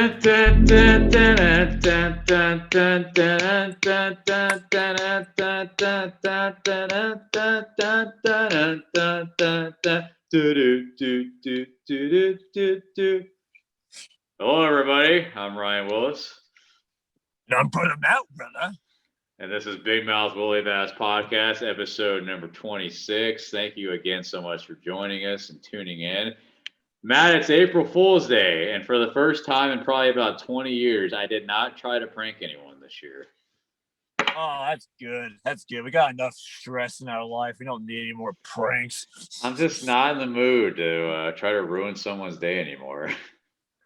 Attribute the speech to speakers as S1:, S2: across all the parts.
S1: Hello, everybody. I'm Ryan Willis.
S2: And I'm putting them out, brother.
S1: And this is Big Mouth Willie Bass Podcast, episode number 26. Thank you again so much for joining us and tuning in. Matt, it's April Fool's Day, and for the first time in probably about 20 years, I did not try to prank anyone this year.
S2: Oh, that's good. That's good. We got enough stress in our life. We don't need any more pranks.
S1: I'm just not in the mood to try to ruin someone's day anymore.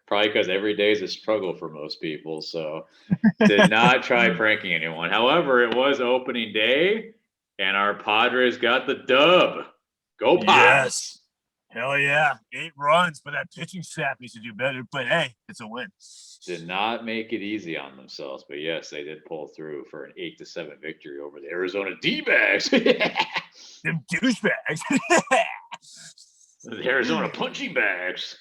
S1: Probably because every day is a struggle for most people, so did not try pranking anyone. However, it was opening day, and our Padres got the dub. Go Padres!
S2: Yes. Hell yeah. 8 runs, but that pitching staff needs to do better. But hey, it's a win.
S1: Did not make it easy on themselves, but yes, they did pull through for an 8-7 victory over the Arizona D-backs.
S2: Them douchebags.
S1: The Arizona punching bags.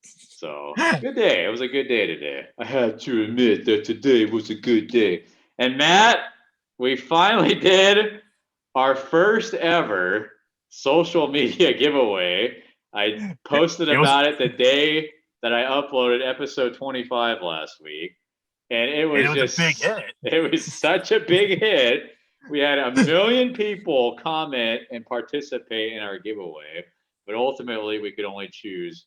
S1: So, good day. It was a good day today. I have to admit that today was a good day. And Matt, we finally did our first ever social media giveaway. I posted about it the day that I uploaded episode 25 last week. And it was just
S2: a big hit.
S1: It was such a big hit. We had 1 million people comment and participate in our giveaway. But ultimately, we could only choose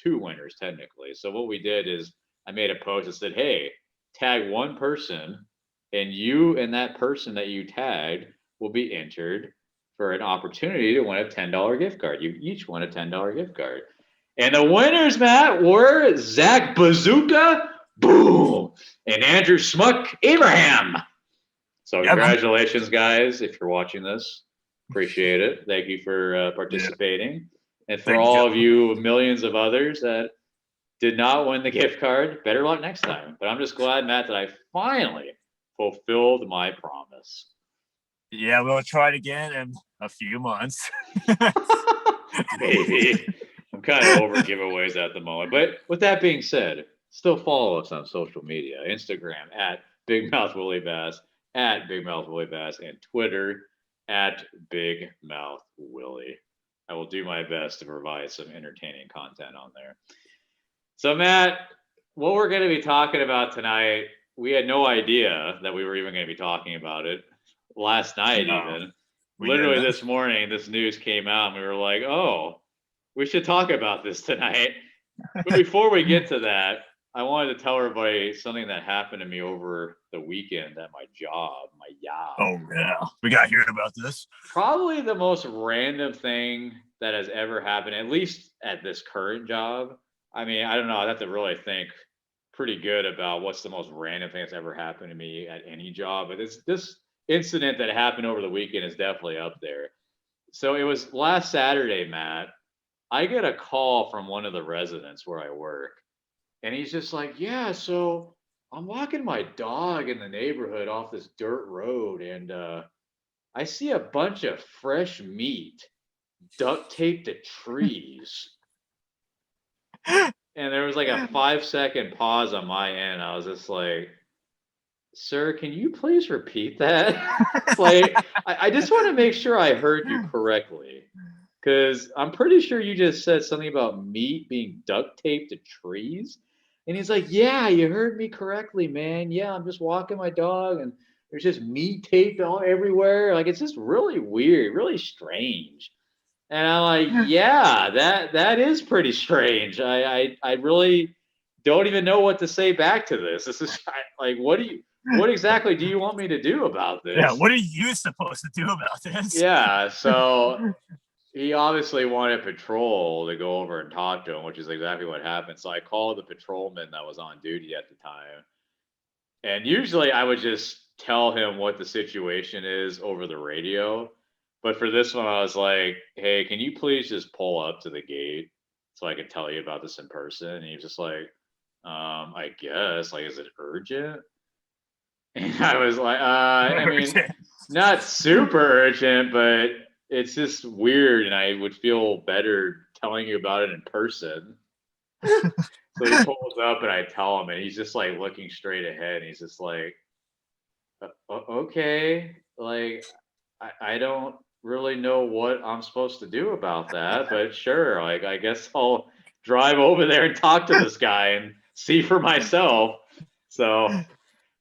S1: 2 winners technically. So what we did is I made a post that said, hey, tag one person, and you and that person that you tagged will be entered for an opportunity to win a $10 gift card. You each won a $10 gift card. And the winners, Matt, were Zach Bazooka, boom, and Andrew Schmuck Abraham. So congratulations, guys, if you're watching this. Appreciate it. Thank you for participating. Yeah. And for all of you millions of others that did not win the gift card, better luck next time. But I'm just glad, Matt, that I finally fulfilled my promise.
S2: Yeah, we'll try it again in a few months.
S1: Maybe. I'm kind of over giveaways at the moment. But with that being said, still follow us on social media. Instagram at Big Mouth Willie Bass, at Big Mouth Willie Bass, and Twitter at Big Mouth Willie. I will do my best to provide some entertaining content on there. So, Matt, what we're going to be talking about tonight, we had no idea that we were even going to be talking about it last night even. Literally this morning, this news came out, and we were like, oh, we should talk about this tonight. But before we get to that, I wanted to tell everybody something that happened to me over the weekend at my job, my job.
S2: Oh, yeah. We got to hear about this.
S1: Probably the most random thing that has ever happened, at least at this current job. I mean, I don't know. I'd have to really think pretty good about what's the most random thing that's ever happened to me at any job. But this incident that happened over the weekend is definitely up there. So it was last Saturday, Matt. I get a call from one of the residents where I work. And he's just like, yeah, so I'm walking my dog in the neighborhood off this dirt road, and I see a bunch of fresh meat duct taped to trees. And there was like a 5-second pause on my end. I was just like, sir, can you please repeat that? Like, I just want to make sure I heard you correctly. Because I'm pretty sure you just said something about meat being duct taped to trees. And he's like, yeah, you heard me correctly, man. Yeah, I'm just walking my dog and there's just meat taped all everywhere. Like, it's just really weird, really strange. And I'm like, yeah, that is pretty strange. I really don't even know what to say back to this. This is like, what exactly do you want me to do about this?
S2: Yeah, what are you supposed to do about this?
S1: Yeah, so he obviously wanted patrol to go over and talk to him, which is exactly what happened. So I called the patrolman that was on duty at the time. And usually I would just tell him what the situation is over the radio. But for this one, I was like, hey, can you please just pull up to the gate so I can tell you about this in person? And he was just like, I guess. Like, is it urgent? And I was like, I mean, not super urgent, but it's just weird, and I would feel better telling you about it in person. So he pulls up and I tell him, and he's just like looking straight ahead. And he's just like, okay, like I don't really know what I'm supposed to do about that, but sure, like I guess I'll drive over there and talk to this guy and see for myself. So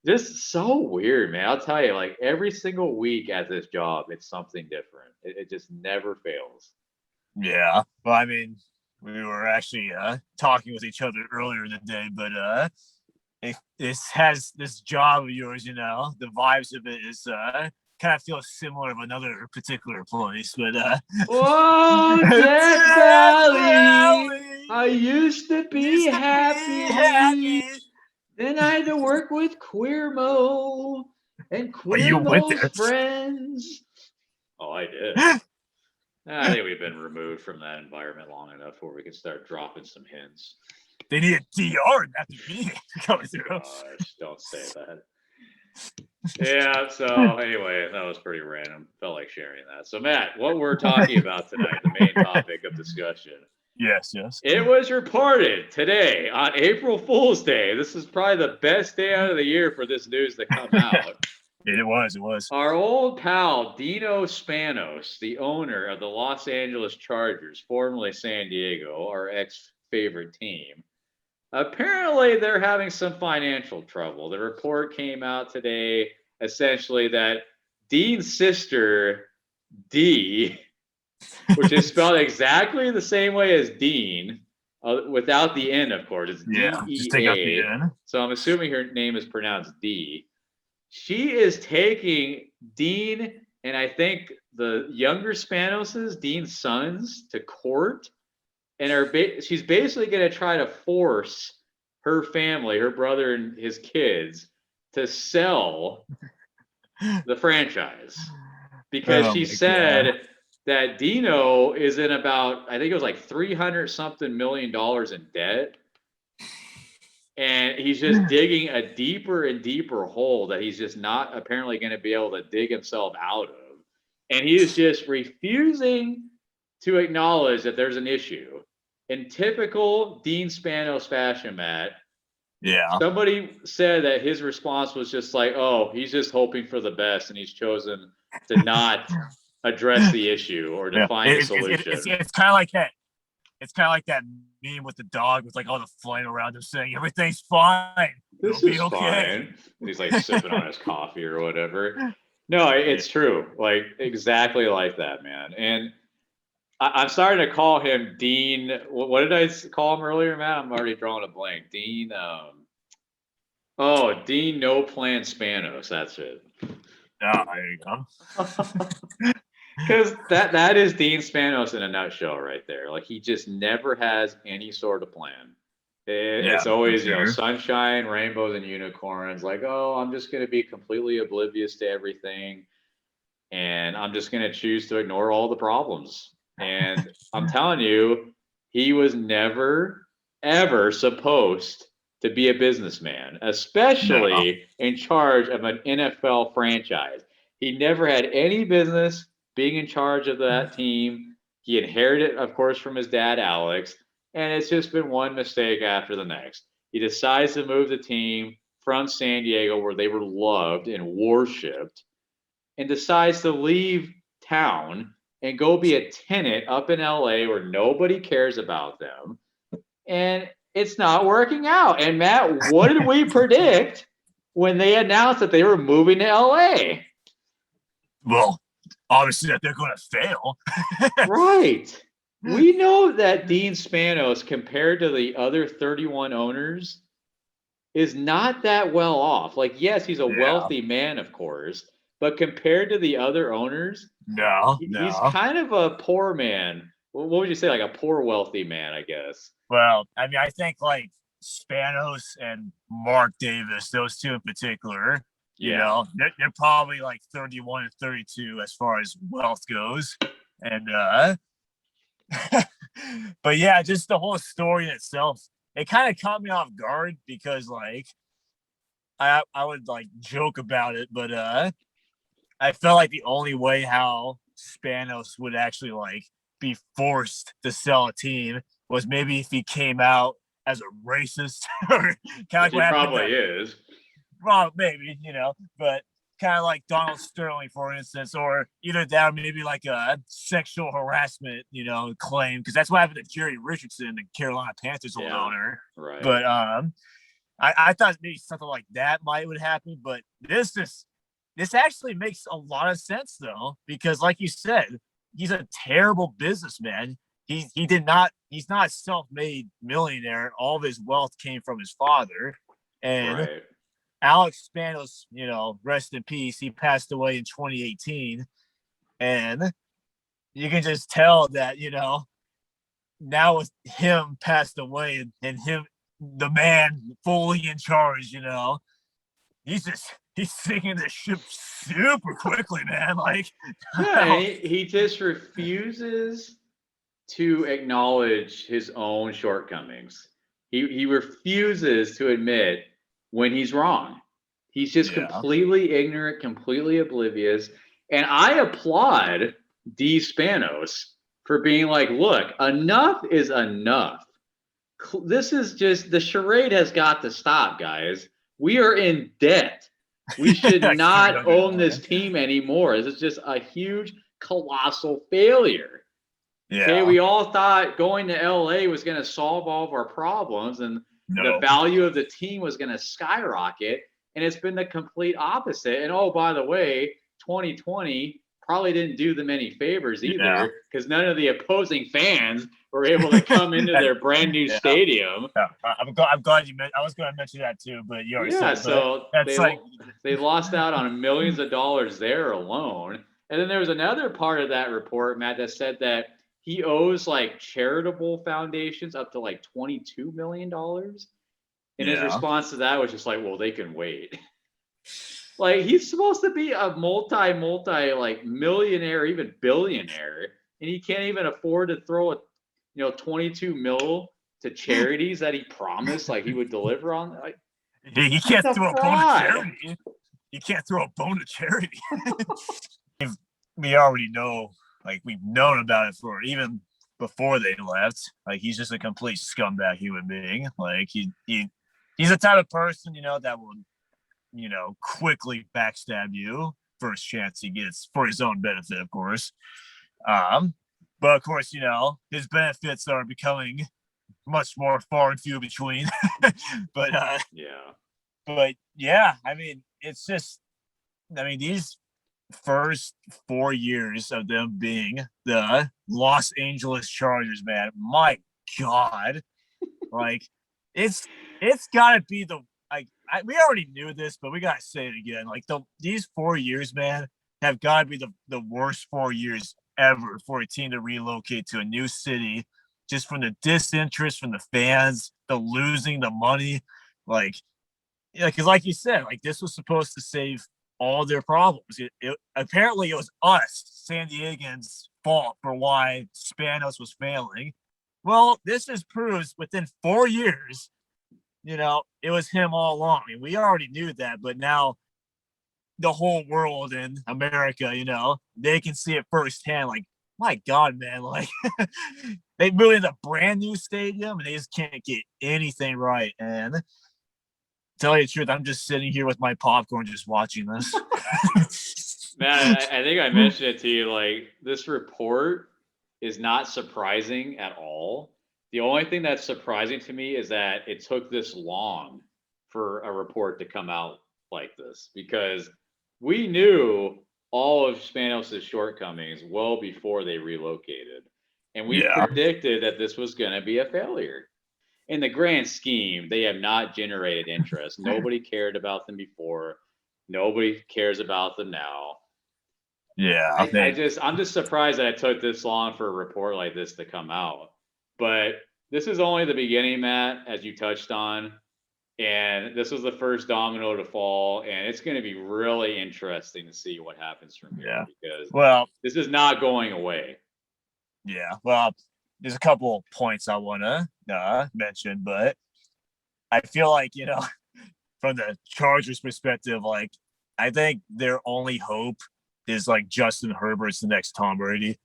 S1: just so weird, man. I'll tell you, like every single week at this job, it's something different. It just never fails.
S2: Yeah. Well, I mean, we were actually talking with each other earlier in the day, but this job of yours, the vibes of it is kind of feels similar of another particular place, but
S1: Oh, Death Valley! I used to be happy. Then I had to work with Queer Mo and Queer Mo's friends. Oh, I did. I think we've been removed from that environment long enough where we can start dropping some hints.
S2: They need a DR after me coming through.
S1: Gosh, don't say that. Yeah, so anyway, that was pretty random. Felt like sharing that. So, Matt, what we're talking about tonight, the main topic of discussion.
S2: Yes.
S1: It was reported today on April Fool's Day. This is probably the best day out of the year for this news to come out.
S2: It was.
S1: Our old pal, Dean Spanos, the owner of the Los Angeles Chargers, formerly San Diego, our ex-favorite team, apparently they're having some financial trouble. The report came out today, essentially, that Dean's sister, Dee, which is spelled exactly the same way as Dean, without the N, of course. It's D-E-A. So I'm assuming her name is pronounced D. She is taking Dean and I think the younger Spanoses, Dean's sons, to court, and she's basically going to try to force her family, her brother and his kids, to sell the franchise because she said that Dino is in about, I think it was like 300 something million dollars in debt. And he's just digging a deeper and deeper hole that he's just not apparently going to be able to dig himself out of. And he is just refusing to acknowledge that there's an issue. In typical Dean Spanos fashion, Matt, somebody said that his response was just like, oh, he's just hoping for the best, and he's chosen to not address the issue or to find a solution.
S2: It's kind of like that. It's kind of like that meme with the dog with like all the flame around him saying everything's fine.
S1: This is fine. He's like sipping on his coffee or whatever. No, it's true. Like exactly like that, man. And I'm starting to call him Dean. What did I call him earlier, Matt? I'm already drawing a blank. Dean. Dean No Plan Spanos. That's it.
S2: Oh, there you go.
S1: Because that is Dean Spanos in a nutshell right there. Like he just never has any sort of plan. It's always, sunshine, rainbows, and unicorns. Like, oh, I'm just going to be completely oblivious to everything. And I'm just going to choose to ignore all the problems. And I'm telling you, he was never, ever supposed to be a businessman, especially in charge of an NFL franchise. He never had any business being in charge of that team. He inherited, of course, from his dad, Alex, and it's just been one mistake after the next. He decides to move the team from San Diego, where they were loved and worshipped, and decides to leave town and go be a tenant up in LA where nobody cares about them. And it's not working out. And Matt, what did we predict when they announced that they were moving to LA?
S2: Well, obviously that they're going to fail.
S1: Right. We know that Dean Spanos, compared to the other 31 owners, is not that well off. Like, yes, he's a wealthy man, of course, but compared to the other owners, he's kind of a poor man. What would you say? Like a poor wealthy man, I guess.
S2: Well, I mean, I think like Spanos and Mark Davis, those two in particular, they're probably like 31 and 32 as far as wealth goes. And but yeah, just the whole story in itself, it kind of caught me off guard because like I would like joke about it, but I felt like the only way how Spanos would actually like be forced to sell a team was maybe if he came out as a racist, or kind of like
S1: He
S2: what happened.
S1: probably is.
S2: Well, maybe, but kind of like Donald Sterling, for instance, or either that or maybe like a sexual harassment, claim, because that's what happened to Jerry Richardson, the Carolina Panthers old owner.
S1: Right.
S2: But I thought maybe something like that would happen, but this actually makes a lot of sense though, because like you said, he's a terrible businessman. He's not a self-made millionaire. All of his wealth came from his father, and
S1: right.
S2: Alex Spanos, rest in peace. He passed away in 2018, and you can just tell that now with him passed away and him, the man fully in charge, he's sinking the ship super quickly, man. Like,
S1: yeah, he just refuses to acknowledge his own shortcomings. He refuses to admit when he's wrong. He's just completely ignorant, completely oblivious. And I applaud Dean Spanos for being like, look, enough is enough. This is just, the charade has got to stop, guys. We are in debt. We should not own this team anymore. This is just a huge, colossal failure.
S2: Yeah.
S1: Okay, we all thought going to LA was going to solve all of our problems and the value of the team was going to skyrocket. And it's been the complete opposite. And oh, by the way, 2020 probably didn't do them any favors either, because none of the opposing fans were able to come into their brand new stadium.
S2: I'm glad you meant. I was going to mention that too, but you already said.
S1: So they lost out on millions of dollars there alone. And then there was another part of that report, Matt, that said that he owes like charitable foundations up to like $22 million. And his response to that was just like, well, they can wait. Like, he's supposed to be a multi like millionaire, even billionaire, and he can't even afford to throw 22 mil to charities that he promised like he would deliver on. Like,
S2: he can't throw a bone to charity. You can't throw a bone to charity. We already know, like, we've known about it for even before they left. Like, he's just a complete scumbag human being. Like, he's the type of person, that will, quickly backstab you first chance he gets, for his own benefit, of course. But of course, his benefits are becoming much more far and few between. But I mean, it's just, these first 4 years of them being the Los Angeles Chargers, man, my God, like, it's gotta be the, we already knew this, but we gotta say it again. Like, these 4 years, man, have got to be the worst 4 years ever for a team to relocate to a new city, just from the disinterest from the fans, the losing the money, because like you said, like, this was supposed to save all their problems. Apparently it was us, San Diegans' fault for why Spanos was failing. Well, this just proves within 4 years, it was him all along. I mean, we already knew that, but now the whole world in America, they can see it firsthand. Like, my God, man, like, they moved into a brand new stadium and they just can't get anything right. And to tell you the truth, I'm just sitting here with my popcorn just watching this.
S1: Man, I think I mentioned it to you. Like, this report is not surprising at all. The only thing that's surprising to me is that it took this long for a report to come out like this, because we knew all of Spanos' shortcomings well before they relocated. And we predicted that this was going to be a failure. In the grand scheme, they have not generated interest. Nobody cared about them before. Nobody cares about them now.
S2: Yeah.
S1: I'm just surprised that it took this long for a report like this to come out. But this is only the beginning, Matt, as you touched on. And this was the first domino to fall. And it's going to be really interesting to see what happens from here. Because this is not going away.
S2: Yeah. Well, there's a couple points I want to mention, but I feel like, from the Chargers' perspective, like, I think their only hope is like Justin Herbert's the next Tom Brady.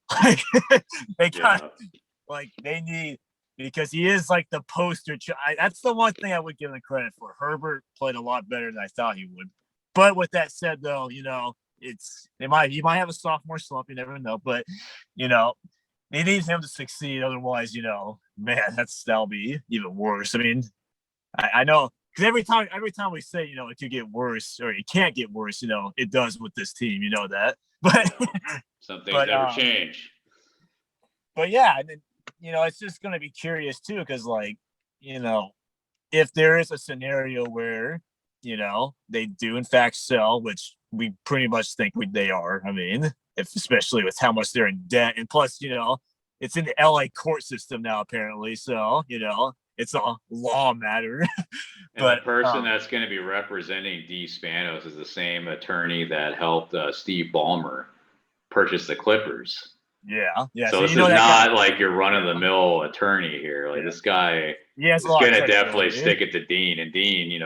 S2: Like, they need, because he is like the poster. That's the one thing I would give him credit for. Herbert played a lot better than I thought he would. But with that said, though, he might have a sophomore slump. You never know. But they need him to succeed. Otherwise, man, that'll be even worse. I mean, I know because every time we say it could get worse or it can't get worse, it does with this team. You know that. But
S1: some things never change.
S2: But yeah, and it's just going to be curious too, because if there is a scenario where they do in fact sell, which we pretty much think they are. I mean, especially with how much they're in debt, and plus it's in the LA court system now apparently, so it's a law matter.
S1: But the person that's going to be representing Dean Spanos is the same attorney that helped Steve Ballmer purchase the Clippers.
S2: Yeah.
S1: So this is not like your run-of-the-mill attorney here. Like this guy is going to definitely stick it to Dean, and Dean,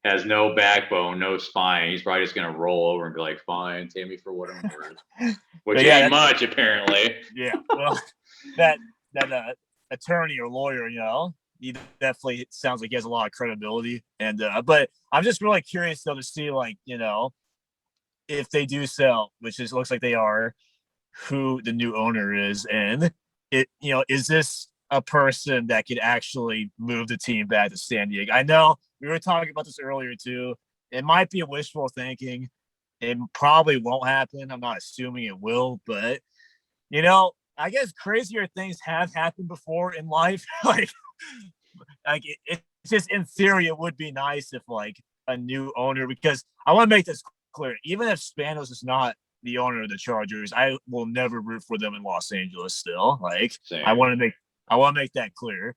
S1: has no backbone, no spine. He's probably just going to roll over and be like, "Fine, take me for what I'm worth," which ain't much apparently.
S2: Yeah. Well, that attorney or lawyer, he definitely sounds like he has a lot of credibility, and but I'm just really curious though to see if they do sell, which looks like they are, who the new owner is, and is this a person that could actually move the team back to San Diego? I know we were talking about this earlier too. It might be a wishful thinking. It probably won't happen. I'm not assuming it will, but I guess crazier things have happened before in life. It's just in theory, it would be nice if a new owner, because I want to make this clear. Even if Spanos is not the owner of the Chargers, I will never root for them in Los Angeles still. I want to make that clear.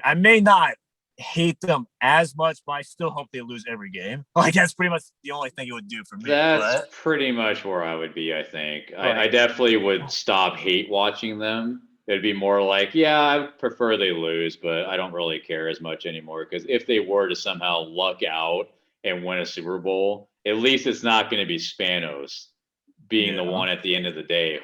S2: I may not hate them as much, but I still hope they lose every game. That's pretty much the only thing it would do for me.
S1: That's pretty much where I would be, I think. I definitely would stop hate watching them. It'd be more like, yeah, I prefer they lose, but I don't really care as much anymore, because if they were to somehow luck out and win a Super Bowl, at least it's not going to be Spanos being the one at the end of the day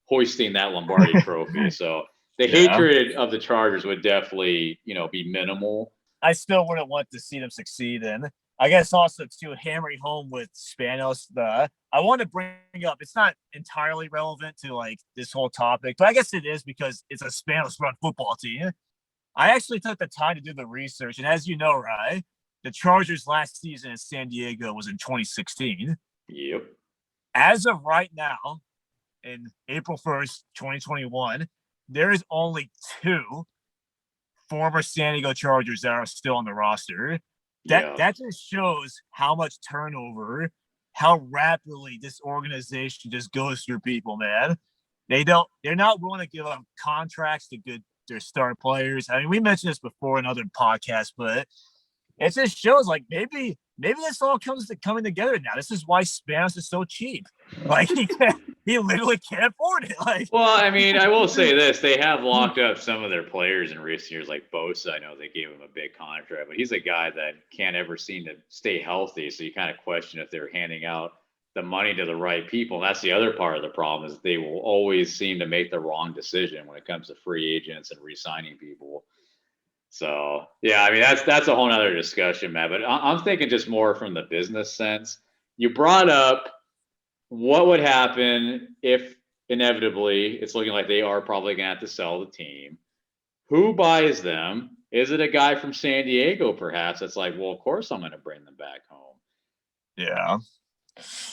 S1: hoisting that Lombardi trophy. So the hatred of the Chargers would definitely, be minimal.
S2: I still wouldn't want to see them succeed. And I guess also to hammering home with Spanos, I want to bring up, it's not entirely relevant to this whole topic, but I guess it is because it's a Spanos run football team. I actually took the time to do the research, and as you know, right, the Chargers' last season in San Diego was in 2016.
S1: Yep.
S2: As of right now, in April 1st, 2021, there is only 2 former San Diego Chargers that are still on the roster. That just shows how much turnover, how rapidly this organization just goes through people, man. They're not willing to give up contracts to their star players. I mean, we mentioned this before in other podcasts, but it just shows maybe this all coming together now. This is why Spanos is so cheap. He literally can't afford it.
S1: Well, I mean, I will say this: they have locked up some of their players in recent years, like Bosa. I know they gave him a big contract, but he's a guy that can't ever seem to stay healthy. So you kind of question if they're handing out the money to the right people. And that's the other part of the problem, is they will always seem to make the wrong decision when it comes to free agents and re-signing people. So, yeah, I mean, that's a whole nother discussion, Matt. But I'm thinking just more from the business sense. You brought up what would happen if inevitably it's looking like they are probably going to have to sell the team. Who buys them? Is it a guy from San Diego, perhaps, that's like, well, of course I'm going to bring them back home?
S2: Yeah.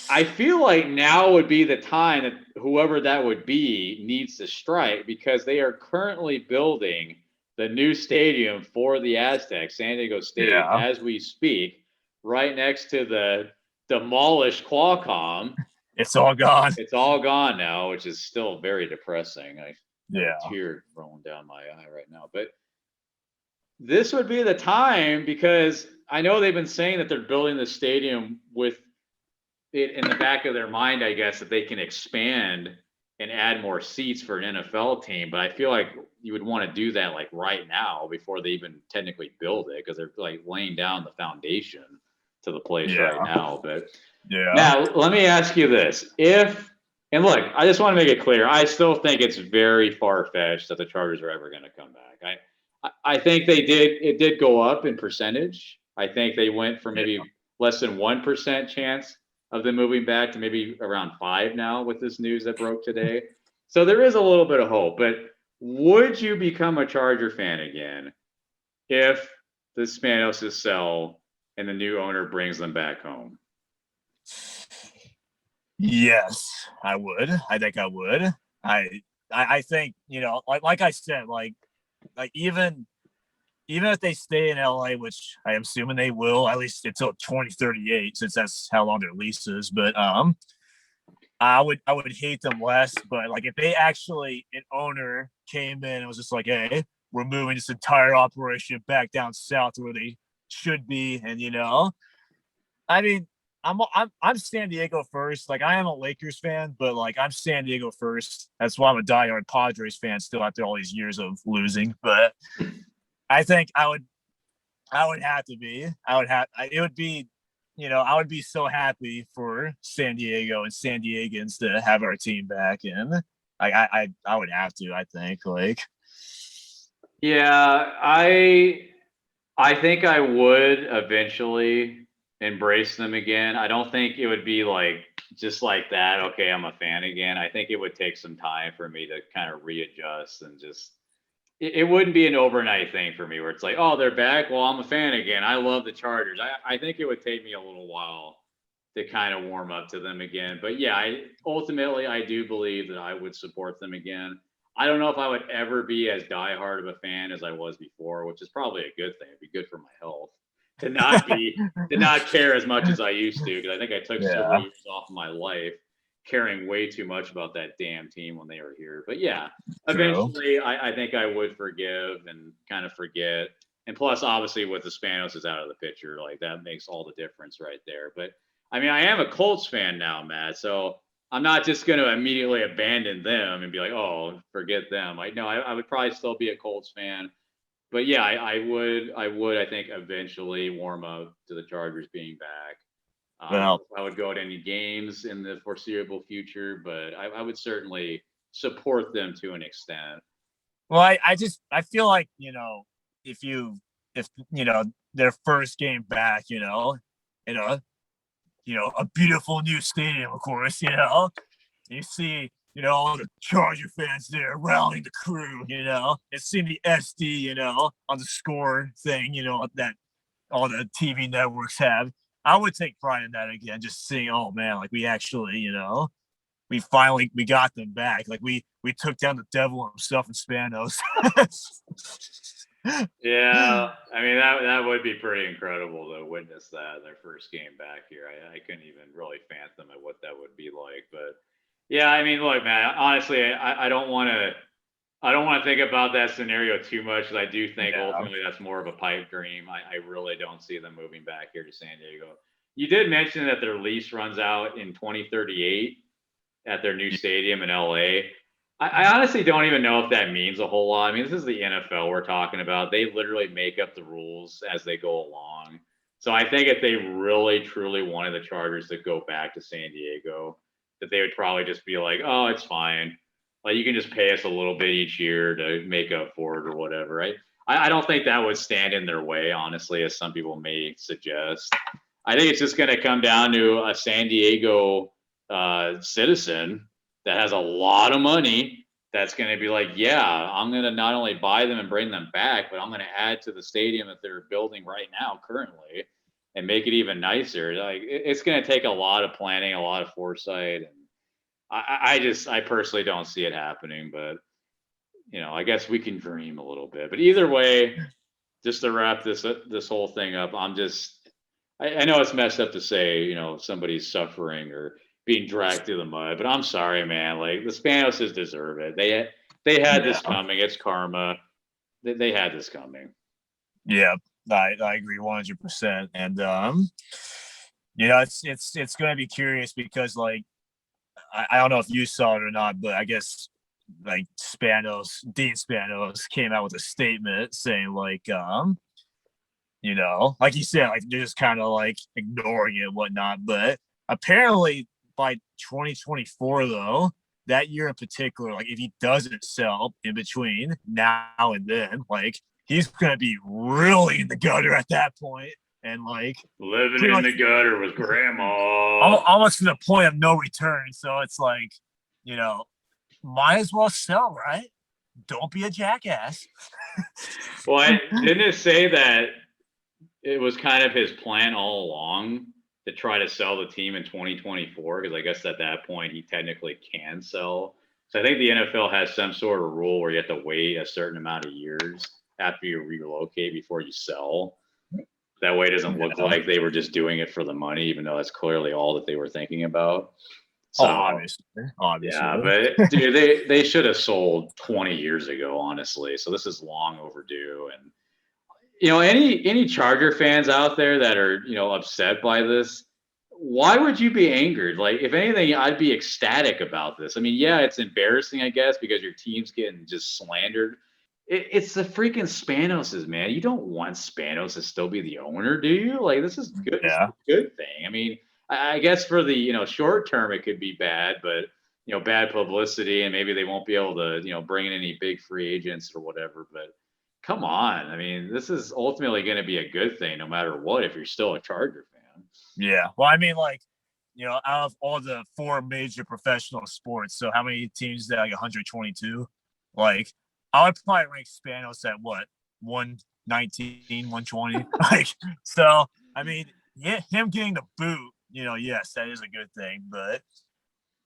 S1: I feel like now would be the time that whoever that would be needs to strike, because they are currently building the new stadium for the Aztecs, San Diego Stadium, as we speak, right next to the demolished Qualcomm.
S2: It's all gone.
S1: It's all gone now, which is still very depressing. I have a tear rolling down my eye right now. But this would be the time, because I know they've been saying that they're building the stadium with it in the back of their mind, I guess, that they can expand and add more seats for an NFL team. But I feel like you would want to do that right now before they even technically build it, because they're laying down the foundation to the place right now. But now let me ask you this: if And look, I just want to make it clear. I still think it's very far fetched that the Chargers are ever going to come back. I think they did. It did go up in percentage. I think they went from
S2: Yeah.
S1: maybe less than 1% chance of them moving back to maybe around 5 now with this news that broke today. So there is a little bit of hope. But would you become a Charger fan again if the Spanos sell and the new owner brings them back home?
S2: Yes, I would. I think I would. I think, like I said, like even if they stay in LA, which I am assuming they will, at least until 2038, since that's how long their lease is. But I would hate them less. But like if they actually an owner came in and was just like, hey, we're moving this entire operation back down south where they should be, and I mean, I'm San Diego first. Like I am a Lakers fan, but like I'm San Diego first. That's why I'm a diehard Padres fan still after all these years of losing. But I think I would have to be. I would have. It would be. I would be so happy for San Diego and San Diegans to have our team back, and I would have to. I think like.
S1: Yeah, I think I would eventually embrace them again. I don't think it would be like just like that. Okay, I'm a fan again. I think it would take some time for me to kind of readjust and just. It wouldn't be an overnight thing for me where it's like, oh, they're back. Well, I'm a fan again. I love the Chargers. I think it would take me a little while to kind of warm up to them again. But yeah, ultimately I do believe that I would support them again. I don't know if I would ever be as diehard of a fan as I was before, which is probably a good thing. It'd be good for my health to not care as much as I used to because I think I took several
S2: Yeah.
S1: years off of my life caring way too much about that damn team when they were here. But yeah,
S2: True.
S1: eventually I think I would forgive and kind of forget. And plus, obviously, with the Spanos is out of the picture, like that makes all the difference right there. But I mean, I am a Colts fan now, Matt. So I'm not just going to immediately abandon them and be like, oh, forget them. Like, no, I would probably still be a Colts fan. But yeah, I think eventually warm up to the Chargers being back. I don't know
S2: Well,
S1: if I would go to any games in the foreseeable future, but I would certainly support them to an extent.
S2: I feel like if if their first game back, in a beautiful new stadium, of course, you see, all the Charger fans there rallying the crew, and seeing the SD, on the score thing, that all the TV networks have. I would take pride in that again, just seeing, oh man, like we actually, we got them back. Like we took down the devil himself in Spanos.
S1: Yeah, I mean that would be pretty incredible to witness that their first game back here. I couldn't even really fathom at what that would be like, but yeah, I mean, look, man, honestly, I don't want to think about that scenario too much because I do think
S2: Yeah.
S1: ultimately that's more of a pipe dream. I really don't see them moving back here to San Diego. You did mention that their lease runs out in 2038 at their new stadium in LA. I honestly don't even know if that means a whole lot. I mean, this is the NFL we're talking about. They literally make up the rules as they go along. So I think if they really truly wanted the Chargers to go back to San Diego, that they would probably just be like, "Oh, it's fine. Like you can just pay us a little bit each year to make up for it or whatever." Right? I don't think that would stand in their way, honestly, as some people may suggest. I think it's just going to come down to a San Diego citizen that has a lot of money that's going to be like, yeah, I'm going to not only buy them and bring them back, but I'm going to add to the stadium that they're building right now currently and make it even nicer. Like it's going to take a lot of planning, a lot of foresight, and I personally don't see it happening. But I guess we can dream a little bit. But either way, just to wrap this whole thing up, I know it's messed up to say, somebody's suffering or being dragged through the mud, but I'm sorry, man. Like the Spanoses deserve it. They had
S2: Yeah.
S1: this coming. It's karma. They had this coming.
S2: Yeah. I agree 100%. And it's gonna be curious because like I don't know if you saw it or not, but I guess like Dean Spanos came out with a statement saying like like you said, like they're just kind of like ignoring it and whatnot. But apparently by 2024, though, that year in particular, like if he doesn't sell in between now and then, like he's gonna be really in the gutter at that point, and like
S1: living in the gutter with grandma,
S2: almost to the point of no return. So it's like, might as well sell, right? Don't be a jackass.
S1: Well, didn't it say that it was kind of his plan all along to try to sell the team in 2024? Because I guess at that point he technically can sell. So I think the NFL has some sort of rule where you have to wait a certain amount of years after you relocate before you sell. That way it doesn't look like they were just doing it for the money, even though that's clearly all that they were thinking about. So,
S2: obviously.
S1: Yeah, but dude, they should have sold 20 years ago, honestly. So this is long overdue. And any Charger fans out there that are upset by this, why would you be angered? Like, if anything, I'd be ecstatic about this. I mean, yeah, it's embarrassing, I guess, because your team's getting just slandered. It's the freaking Spanoses, man. You don't want Spanos to still be the owner, do you? Like, this is good.
S2: Yeah.
S1: It's a good thing. I mean, I guess for the short term it could be bad, but bad publicity, and maybe they won't be able to bring in any big free agents or whatever. But come on, I mean, this is ultimately going to be a good thing no matter what if you're still a Charger fan.
S2: Yeah, well, I mean, like, out of all the 4 major professional sports, so how many teams there? Like 122. Like, I would probably rank Spanos at what, 119, 120. Like, so I mean, yeah, him getting the boot, yes, that is a good thing. But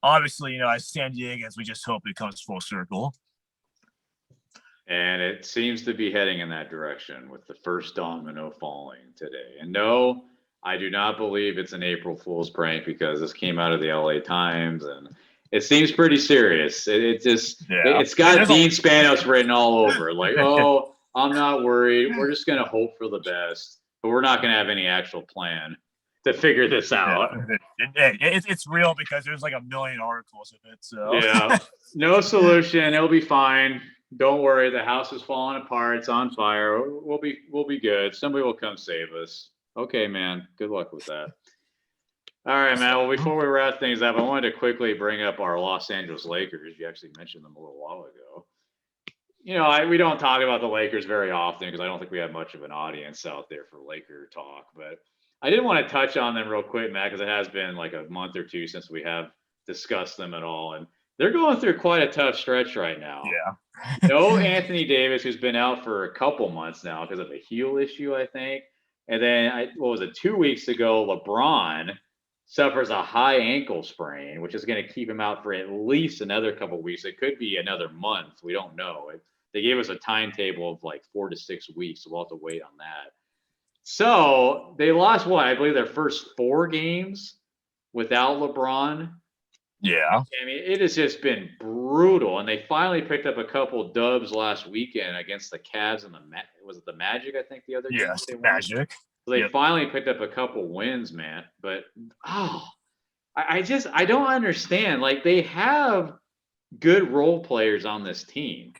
S2: obviously, as San Diegans, we just hope it comes full circle.
S1: And it seems to be heading in that direction with the first domino falling today. And no, I do not believe it's an April Fool's prank because this came out of the LA Times and it seems pretty serious. It's got Dean Spanos written all over. Like, oh, I'm not worried. We're just going to hope for the best, but we're not going to have any actual plan to figure this out.
S2: It's real because there's like a million articles of it. So
S1: yeah, no solution. It'll be fine. Don't worry. The house is falling apart. It's on fire. We'll be good. Somebody will come save us. Okay, man. Good luck with that. All right, man. Well, before we wrap things up, I wanted to quickly bring up our Los Angeles Lakers. You actually mentioned them a little while ago. We don't talk about the Lakers very often because I don't think we have much of an audience out there for Laker talk. But I did want to touch on them real quick, Matt, because it has been like a month or two since we have discussed them at all. And they're going through quite a tough stretch right now.
S2: Yeah.
S1: No Anthony Davis, who's been out for a couple months now because of a heel issue, I think. And then, 2 weeks ago, LeBron suffers a high ankle sprain, which is going to keep him out for at least another couple of weeks. It could be another month. We don't know. They gave us a timetable of like 4 to 6 weeks, so we'll have to wait on that. So they lost I believe their first 4 games without LeBron.
S2: Yeah.
S1: I mean, it has just been brutal. And they finally picked up a couple dubs last weekend against the Cavs and was it the Magic, I think, the other game?
S2: Yes, Magic.
S1: So they finally picked up a couple wins, man. But I don't understand. Like, they have good role players on this team.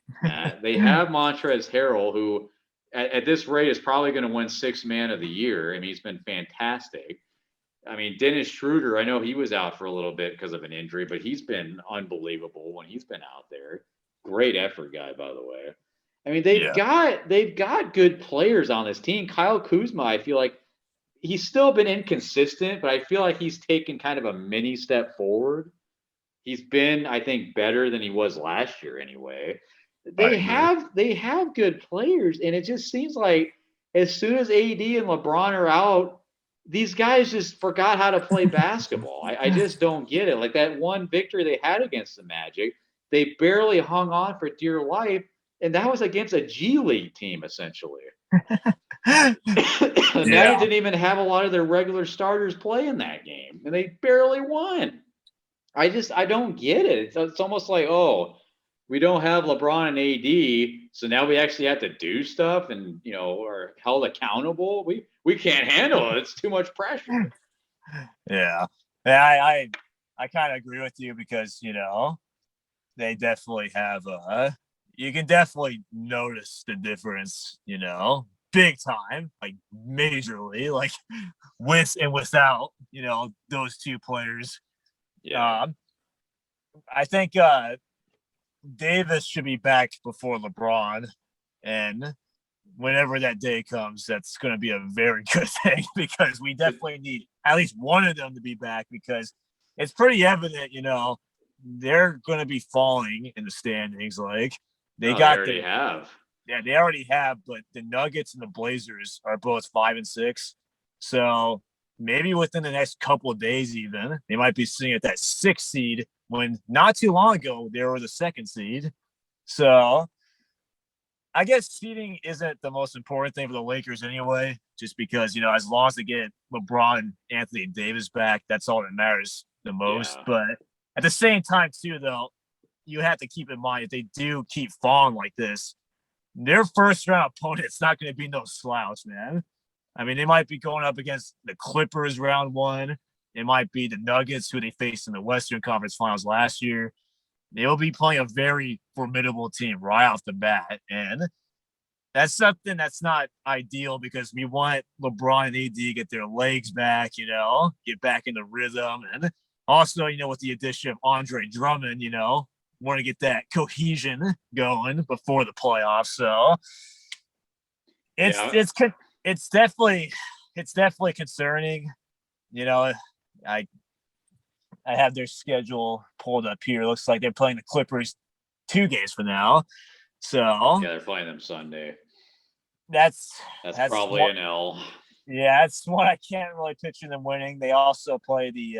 S1: They have Montrezl Harrell, who at this rate is probably going to win 6th Man of the Year. I mean, he's been fantastic. I mean, Dennis Schroeder, I know he was out for a little bit because of an injury, but he's been unbelievable when he's been out there. Great effort guy, by the way. I mean, they've got good players on this team. Kyle Kuzma, I feel like he's still been inconsistent, but I feel like he's taken kind of a mini step forward. He's been, I think, better than he was last year anyway. They have good players, and it just seems like as soon as AD and LeBron are out, these guys just forgot how to play basketball. I just don't get it. Like that one victory they had against the Magic, they barely hung on for dear life, and that was against a G League team, essentially. The Magic didn't even have a lot of their regular starters play in that game, and they barely won. I don't get it. It's almost like, we don't have LeBron and AD, so now we actually have to do stuff and, are held accountable. We can't handle it. It's too much pressure.
S2: Yeah. I kind of agree with you because, they definitely have you can definitely notice the difference, big time, like majorly, like with and without, those two players.
S1: Yeah.
S2: I think Davis should be back before LeBron, and whenever that day comes, that's going to be a very good thing because we definitely need at least one of them to be back because it's pretty evident, they're going to be falling in the standings. Like they
S1: No, they
S2: got
S1: already have.
S2: yeah, they already have, but the Nuggets and the Blazers are both 5 and 6. So maybe within the next couple of days, even they might be sitting at that 6 seed when not too long ago they were the 2nd seed. So I guess seeding isn't the most important thing for the Lakers anyway, just because, as long as they get LeBron and Anthony Davis back, that's all that matters the most.
S1: Yeah.
S2: But at the same time, too, though, you have to keep in mind if they do keep falling like this, their first round opponent's not going to be no slouch, man. I mean, they might be going up against the Clippers round one. It might be the Nuggets, who they faced in the Western Conference Finals last year. They'll be playing a very formidable team right off the bat. And that's something that's not ideal because we want LeBron and AD to get their legs back, get back in the rhythm. And also, with the addition of Andre Drummond, want to get that cohesion going before the playoffs. So it's definitely concerning. I have their schedule pulled up here. It looks like they're playing the Clippers 2 games from now. So
S1: yeah, they're playing them Sunday.
S2: That's
S1: probably an L.
S2: Yeah, that's one I can't really picture them winning. They also play the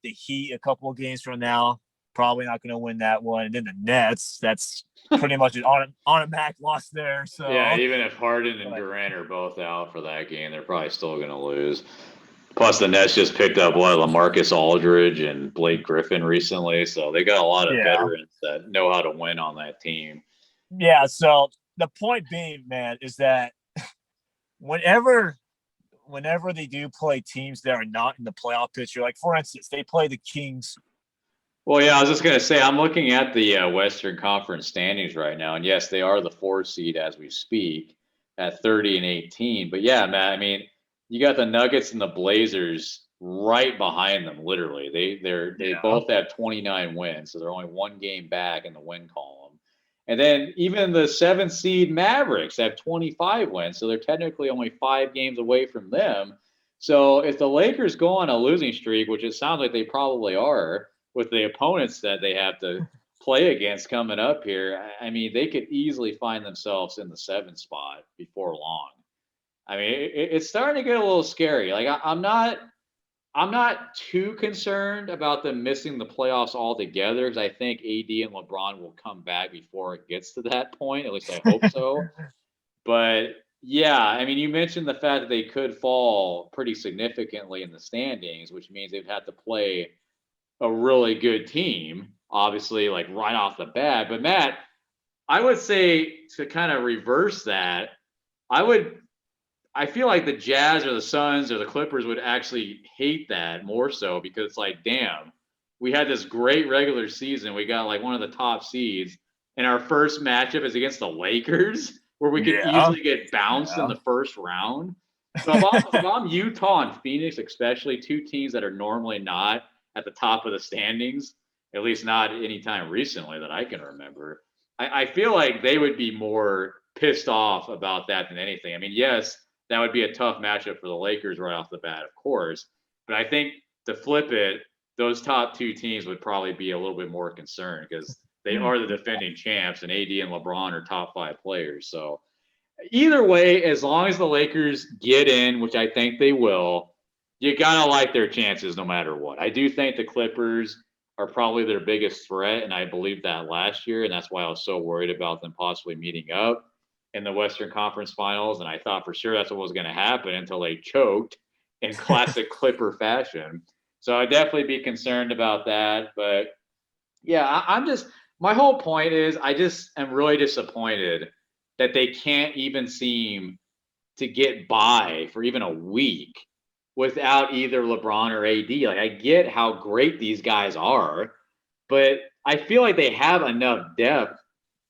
S2: Heat a couple of games from now. Probably not going to win that one. And then the Nets, that's pretty much an automatic loss there. So
S1: yeah, even if Harden and Durant are both out for that game, they're probably still going to lose. Plus, the Nets just picked up LaMarcus Aldridge and Blake Griffin recently, so they got a lot of veterans that know how to win on that team.
S2: Yeah. So the point being, man, is that whenever they do play teams that are not in the playoff picture, like for instance, they play the Kings.
S1: Well, yeah, I was just going to say, I'm looking at the Western Conference standings right now, and yes, they are the 4 seed as we speak at 30-18. But yeah, Matt, I mean, you got the Nuggets and the Blazers right behind them, literally. They both have 29 wins, so they're only 1 game back in the win column. And then even the 7th seed Mavericks have 25 wins, so they're technically only 5 games away from them. So if the Lakers go on a losing streak, which it sounds like they probably are, with the opponents that they have to play against coming up here, I mean, they could easily find themselves in the 7th spot before long. I mean, it's starting to get a little scary. Like I'm not too concerned about them missing the playoffs altogether because I think AD and LeBron will come back before it gets to that point. At least I hope so. But yeah, I mean, you mentioned the fact that they could fall pretty significantly in the standings, which means they'd have to play a really good team, obviously, like right off the bat. But Matt, I would say to kind of reverse that, I feel like the Jazz or the Suns or the Clippers would actually hate that more so because it's like, damn, we had this great regular season. We got like one of the top seeds, and our first matchup is against the Lakers, where we could easily get bounced in the first round. So if I'm Utah and Phoenix, especially 2 teams that are normally not at the top of the standings, at least not anytime recently that I can remember, I feel like they would be more pissed off about that than anything. I mean, yes, that would be a tough matchup for the Lakers right off the bat, of course. But I think to flip it, those top 2 teams would probably be a little bit more concerned because they are the defending champs, and AD and LeBron are top 5 players. So either way, as long as the Lakers get in, which I think they will, you gotta like their chances no matter what. I do think the Clippers are probably their biggest threat, and I believed that last year, and that's why I was so worried about them possibly meeting up in the Western Conference Finals, and I thought for sure that's what was going to happen until they choked in classic Clipper fashion. So I'd definitely be concerned about that. But yeah, my whole point is I just am really disappointed that they can't even seem to get by for even a week without either LeBron or AD. Like, I get how great these guys are, but I feel like they have enough depth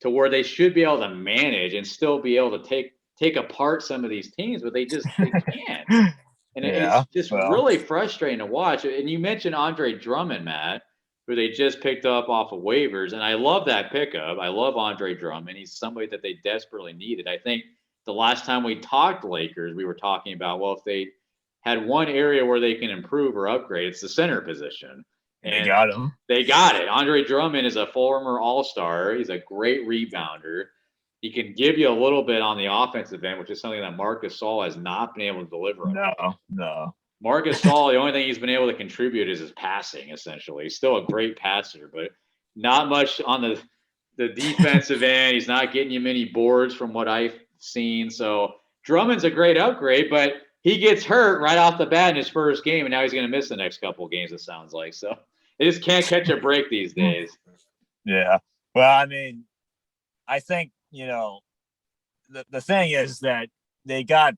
S1: to where they should be able to manage and still be able to take apart some of these teams, but they can't. And it's just really frustrating to watch. And you mentioned Andre Drummond, Matt. who they just picked up off of waivers. And I love that pickup. I love Andre Drummond. He's somebody that they desperately needed. I think the last time we talked Lakers, we were talking about, well, if they had one area where they can improve or upgrade, it's the center position.
S2: And they
S1: And
S2: got him.
S1: they got it. Andre Drummond is a former All-Star. He's a great rebounder. He can give you a little bit on the offensive end, which is something that Marc Gasol has not been able to deliver.
S2: No.
S1: Marc Gasol, the only thing he's been able to contribute is his passing, essentially. He's still a great passer, but not much on the defensive end. He's not getting you many boards from what I've seen. So Drummond's a great upgrade, but he gets hurt right off the bat in his first game, and now he's going to miss the next couple of games, it sounds like. So they just can't catch a break these days.
S2: Yeah. Well, I mean, I think, the thing is that they got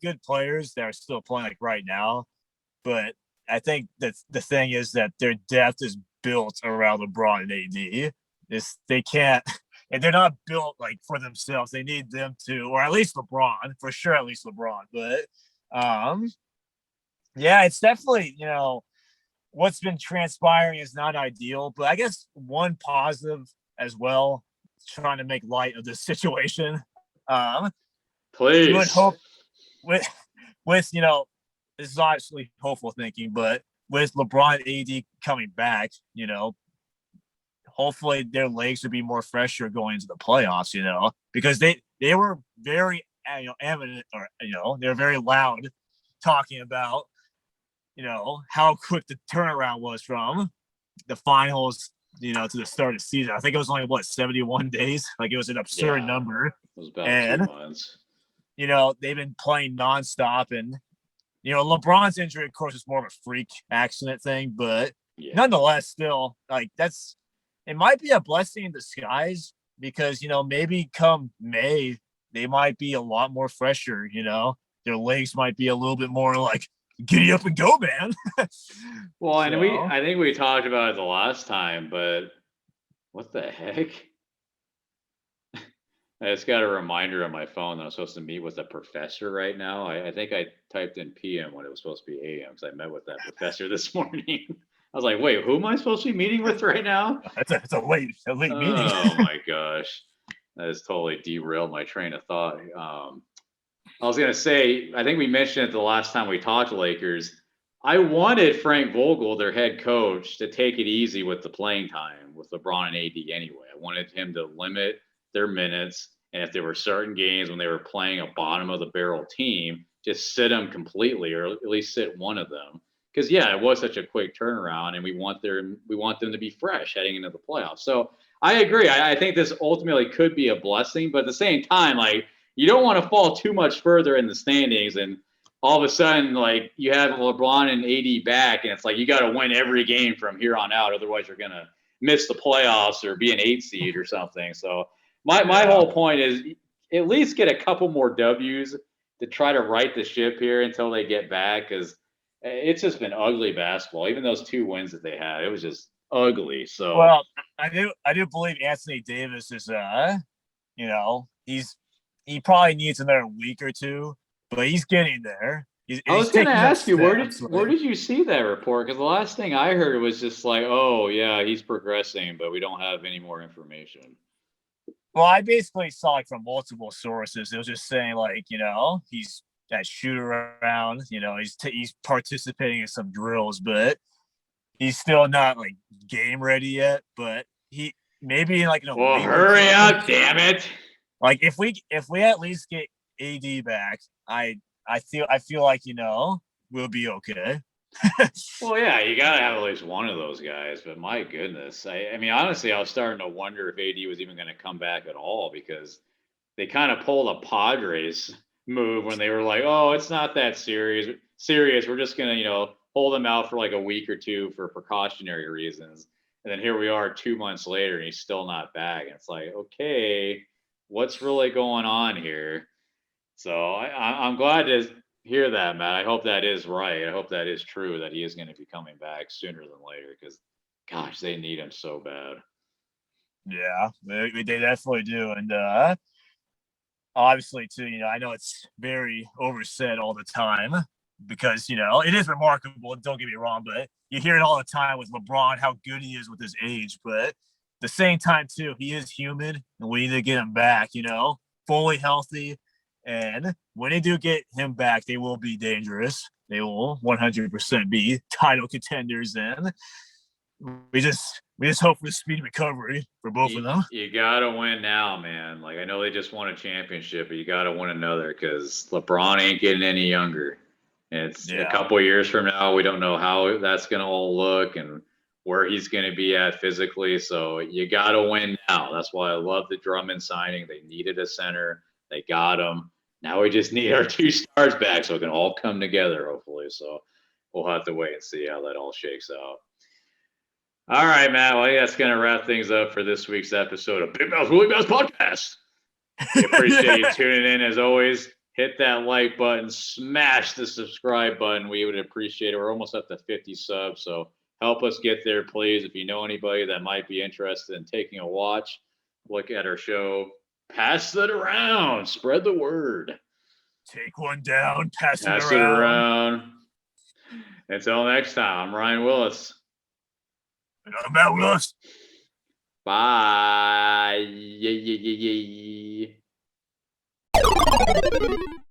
S2: good players that are still playing like right now, but I think that the thing is that their depth is built around LeBron and AD. They can't, and they're not built like for themselves. They need them to, or at least LeBron, for sure, at least LeBron. But yeah, it's definitely, what's been transpiring is not ideal. But I guess one positive as well, trying to make light of this situation.
S1: Please.
S2: You would hope with this is obviously hopeful thinking, but with LeBron and AD coming back, hopefully their legs would be more fresher going into the playoffs, because they were very evident, or they were very loud talking about how quick the turnaround was from the finals to the start of the season. I think it was only 71 days. Like, it was an absurd number.
S1: It was about 2 months.
S2: They've been playing nonstop, and LeBron's injury, of course, is more of a freak accident thing, but nonetheless, still, like, it might be a blessing in disguise, because maybe come May they might be a lot more fresher. Their legs might be a little bit more like, giddy up and go, man.
S1: Well, and I think we talked about it the last time, but what the heck? I just got a reminder on my phone that I'm supposed to meet with a professor right now. I think I typed in PM when it was supposed to be AM, because I met with that professor this morning. I was like, wait, who am I supposed to be meeting with right now?
S2: It's a late meeting.
S1: Oh my gosh. That has totally derailed my train of thought. I was going to say, I think we mentioned it the last time we talked Lakers. I wanted Frank Vogel, their head coach, to take it easy with the playing time with LeBron and AD anyway. I wanted him to limit their minutes, and if there were certain games when they were playing a bottom of the barrel team, just sit them completely, or at least sit one of them. Because it was such a quick turnaround, and we want them to be fresh heading into the playoffs. So I agree. I think this ultimately could be a blessing, but at the same time, like, you don't want to fall too much further in the standings, and all of a sudden, like, you have LeBron and AD back, and it's like you got to win every game from here on out, otherwise you're gonna miss the playoffs or be an 8 seed or something. So my whole point is at least get a couple more W's to try to right the ship here until they get back, because it's just been ugly basketball. Even those 2 wins that they had, it was just ugly. So,
S2: well, I do believe Anthony Davis is he probably needs another week or two, but he's getting there.
S1: I was going to ask you, where did you see that report? Because the last thing I heard was just like, oh yeah, he's progressing, but we don't have any more information.
S2: Well, I basically saw it from multiple sources. It was just saying, like, he's that shoot around, he's participating in some drills, but he's still not like game ready yet. But he maybe like
S1: well, hurry up, damn it!
S2: Like, if we at least get AD back, I feel like we'll be okay.
S1: Well, yeah, you gotta have at least one of those guys. But my goodness, I mean, honestly, I was starting to wonder if AD was even going to come back at all, because they kind of pulled a Padres move when they were like, "Oh, it's not that serious. We're just gonna, hold him out for like a week or two for precautionary reasons." And then here we are 2 months later, and he's still not back. And it's like, okay, what's really going on here? So I'm glad to hear that, Matt. I hope that is right. I hope that is true, that he is going to be coming back sooner than later, because, gosh, they need him so bad.
S2: Yeah, they definitely do. And obviously, too, I know it's very oversaid all the time, because, you know, it is remarkable. Don't get me wrong, but you hear it all the time with LeBron, how good he is with his age. But at the same time, too, he is human and we need to get him back, you know, fully healthy. And when they do get him back, they will be dangerous. They will 100% be title contenders. And we just hope for a speedy recovery for both of them.
S1: You gotta win now, man. Like, I know they just won a championship, but you gotta win another because LeBron ain't getting any younger. And it's a couple of years from now. We don't know how that's gonna all look and where he's gonna be at physically. So you gotta win now. That's why I love the Drummond signing. They needed a center. They got him. Now we just need our 2 stars back so it can all come together, hopefully. So we'll have to wait and see how that all shakes out. All right, Matt. Well, that's going to wrap things up for this week's episode of Big Mouth Willie Mouse Podcast. We appreciate you tuning in. As always, hit that like button, smash the subscribe button. We would appreciate it. We're almost up to 50 subs, so help us get there, please. If you know anybody that might be interested in taking a watch, look at our show. Pass it around. Spread the word.
S2: Take one down. Pass it
S1: around. Until next time, I'm Ryan Willis.
S2: And I'm Matt Willis.
S1: Bye.